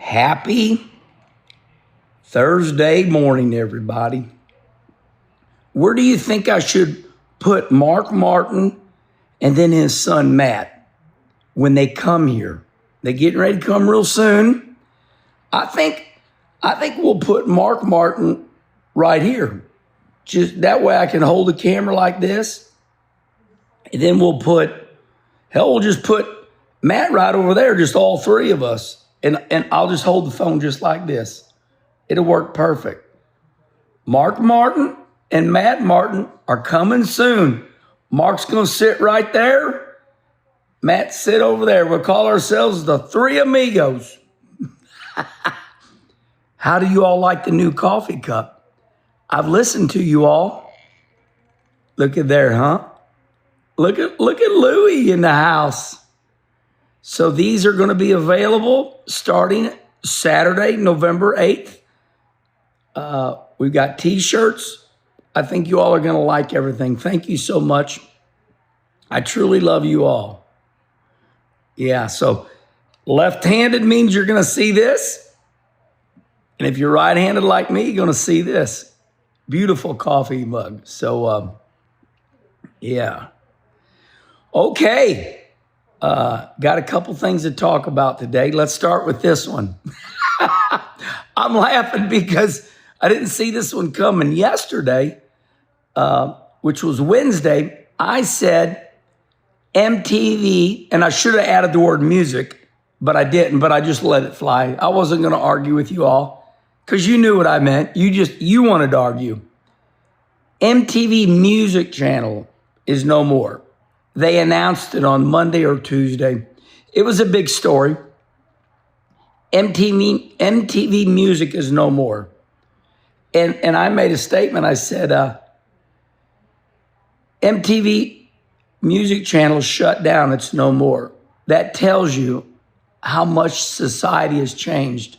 Happy Thursday morning, everybody. Where do you think I should put Mark Martin and then his son Matt when they come here? They're getting ready to come real soon. I think we'll put Mark Martin right here. Just that way I can hold the camera like this. And then we'll just put Matt right over there, just all three of us. And I'll just hold the phone just like this. It'll work perfect. Mark Martin and Matt Martin are coming soon. Mark's going to sit right there. Matt, sit over there. We'll call ourselves the Three Amigos. How do you all like the new coffee cup? I've listened to you all. Look at there, huh? Look at Louie in the house. So these are going to be available starting Saturday, November 8th. We've got T-shirts. I think you all are going to like everything. Thank you so much. I truly love you all. Yeah, so left-handed means you're going to see this. And if you're right-handed like me, you're going to see this. Beautiful coffee mug. So, yeah. Okay. Got a couple things to talk about today. Let's start with this one. I'm laughing because I didn't see this one coming yesterday, which was Wednesday. I said MTV, and I should have added the word music, but I didn't, but I just let it fly. I wasn't going to argue with you all because you knew what I meant. You wanted to argue. MTV Music Channel is no more. They announced it on Monday or Tuesday. It was a big story. MTV Music is no more. And I made a statement. I said, MTV Music Channel shut down. It's no more. That tells you how much society has changed.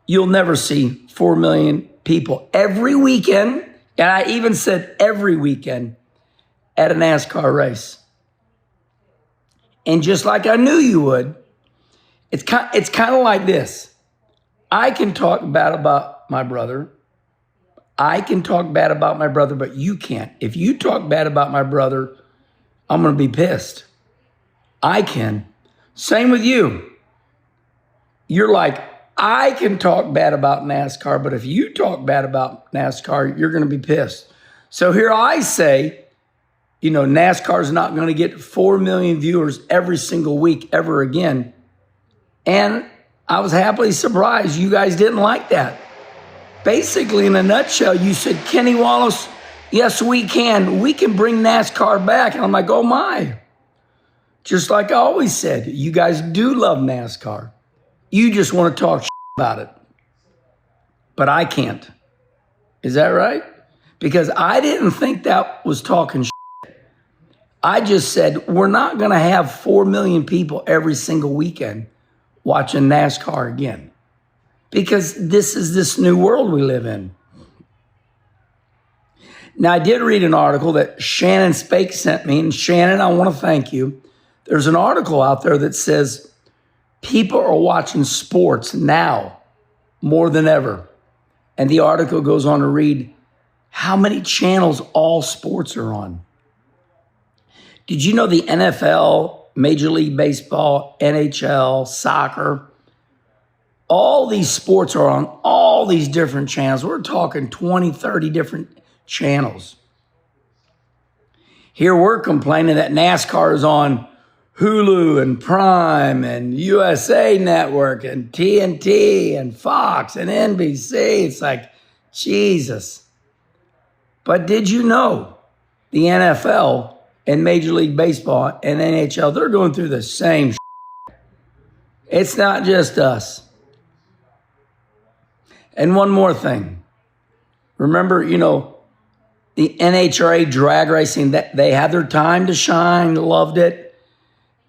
You'll never see 4 million people every weekend, and I even said every weekend, at a NASCAR race. And just like I knew you would, it's kind of like this. I can talk bad about my brother. I can talk bad about my brother, but you can't. If you talk bad about my brother, I'm going to be pissed. I can. Same with you. You're like, I can talk bad about NASCAR, but if you talk bad about NASCAR, you're going to be pissed. So here I say, NASCAR is not going to get 4 million viewers every single week ever again. And I was happily surprised you guys didn't like that. Basically, in a nutshell, you said, Kenny Wallace, yes, we can. We can bring NASCAR back. And I'm like, oh my. Just like I always said, you guys do love NASCAR. You just want to talk about it. But I can't. Is that right? Because I didn't think that was talking shit. I just said, we're not going to have 4 million people every single weekend watching NASCAR again. Because this is this new world we live in. Now, I did read an article that Shannon Spake sent me. And Shannon, I want to thank you. There's an article out there that says people are watching sports now more than ever. And the article goes on to read how many channels all sports are on. Did you know the NFL, Major League Baseball, NHL, soccer, all these sports are on all these different channels? We're talking 20, 30 different channels. Here we're complaining that NASCAR is on Hulu and Prime and USA Network and TNT and Fox and NBC. It's like, Jesus. But did you know the NFL and Major League Baseball and NHL, they're going through the same shit. It's not just us. And one more thing. Remember, the NHRA drag racing, that they had their time to shine, loved it.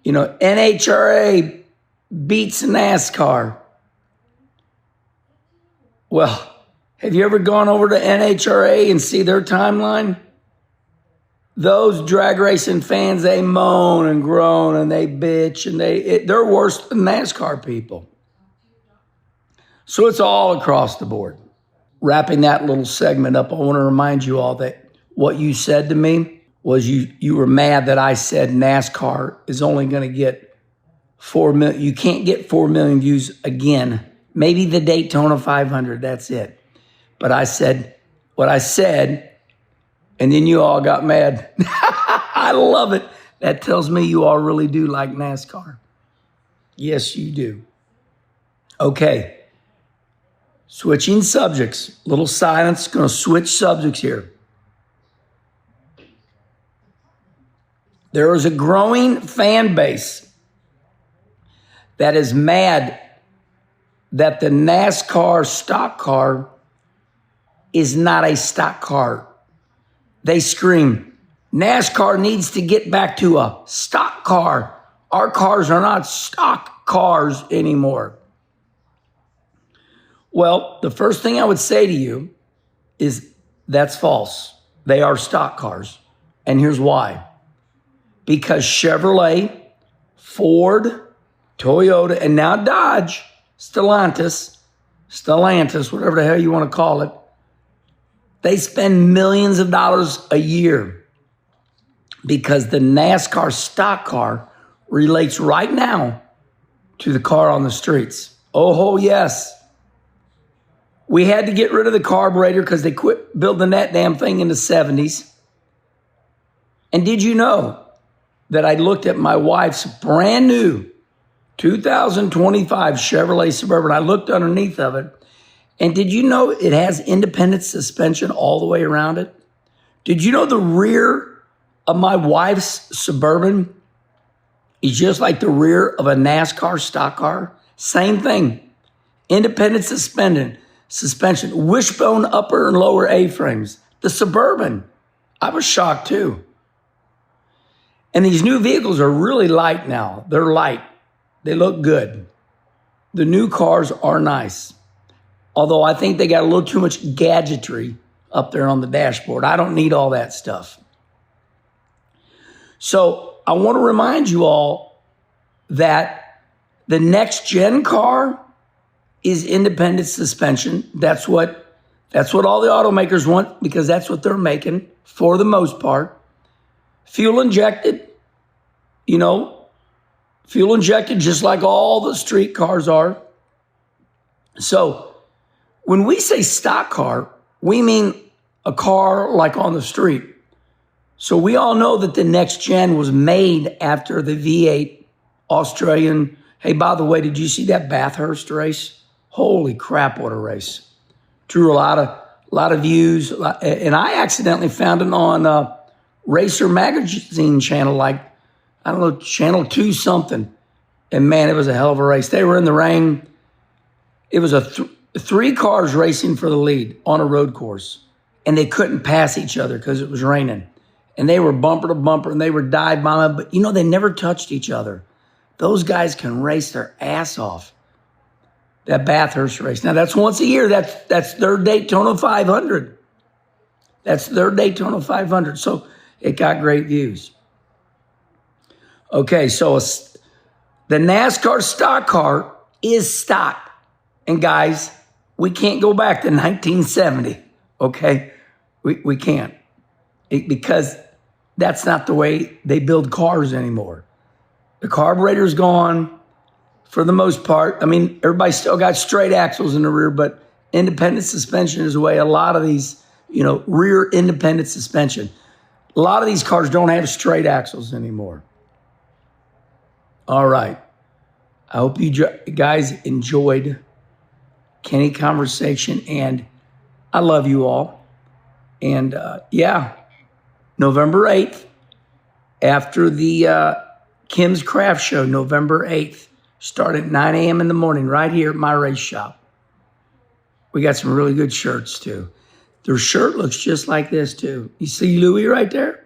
NHRA beats NASCAR. Well, have you ever gone over to NHRA and see their timeline? Those drag racing fans, they moan and groan and they bitch and they're worse than NASCAR people. So it's all across the board. Wrapping that little segment up, I want to remind you all that what you said to me was you were mad that I said NASCAR is only going to get 4 million. You can't get 4 million views again. Maybe the Daytona 500, that's it. But I said what I said, and then you all got mad. I love it. That tells me you all really do like NASCAR. Yes, you do. Okay. Switching subjects. Little silence. Going to switch subjects here. There is a growing fan base that is mad that the NASCAR stock car is not a stock car. They scream, NASCAR needs to get back to a stock car. Our cars are not stock cars anymore. Well, the first thing I would say to you is that's false. They are stock cars. And here's why. Because Chevrolet, Ford, Toyota, and now Dodge, Stellantis, whatever the hell you want to call it, they spend millions of dollars a year because the NASCAR stock car relates right now to the car on the streets. Oh, yes. We had to get rid of the carburetor because they quit building that damn thing in the 70s. And did you know that I looked at my wife's brand new 2025 Chevrolet Suburban? I looked underneath of it. And did you know it has independent suspension all the way around it? Did you know the rear of my wife's Suburban is just like the rear of a NASCAR stock car? Same thing. Independent suspension, wishbone upper and lower A-frames. The Suburban. I was shocked too. And these new vehicles are really light now. They're light. They look good. The new cars are nice. Although I think they got a little too much gadgetry up there on the dashboard. I don't need all that stuff. So I want to remind you all that the next gen car is independent suspension. That's what all the automakers want because that's what they're making for the most part. Fuel injected, fuel injected just like all the street cars are. So when we say stock car, we mean a car like on the street. So we all know that the next gen was made after the V8 Australian. Hey, by the way, did you see that Bathurst race? Holy crap, what a race. Drew a lot of views. And I accidentally found it on Racer Magazine channel, like, I don't know, channel 2 something. And man, it was a hell of a race. They were in the rain. It was three cars racing for the lead on a road course. And they couldn't pass each other because it was raining. And they were bumper to bumper and they were dive bombing. But they never touched each other. Those guys can race their ass off. That Bathurst race. Now, that's once a year. That's their Daytona 500. That's their Daytona 500. So it got great views. Okay, so the NASCAR stock car is stock. And guys, we can't go back to 1970, okay? We can't. Because that's not the way they build cars anymore. The carburetor's gone. For the most part, I mean, everybody still got straight axles in the rear, but independent suspension is the way a lot of these, rear independent suspension. A lot of these cars don't have straight axles anymore. All right. I hope you guys enjoyed Kenny Conversation, and I love you all. And November 8th, after the Kim's Craft Show, November 8th, start at 9 a.m. in the morning right here at my race shop. We got some really good shirts, too. Their shirt looks just like this, too. You see Louis right there?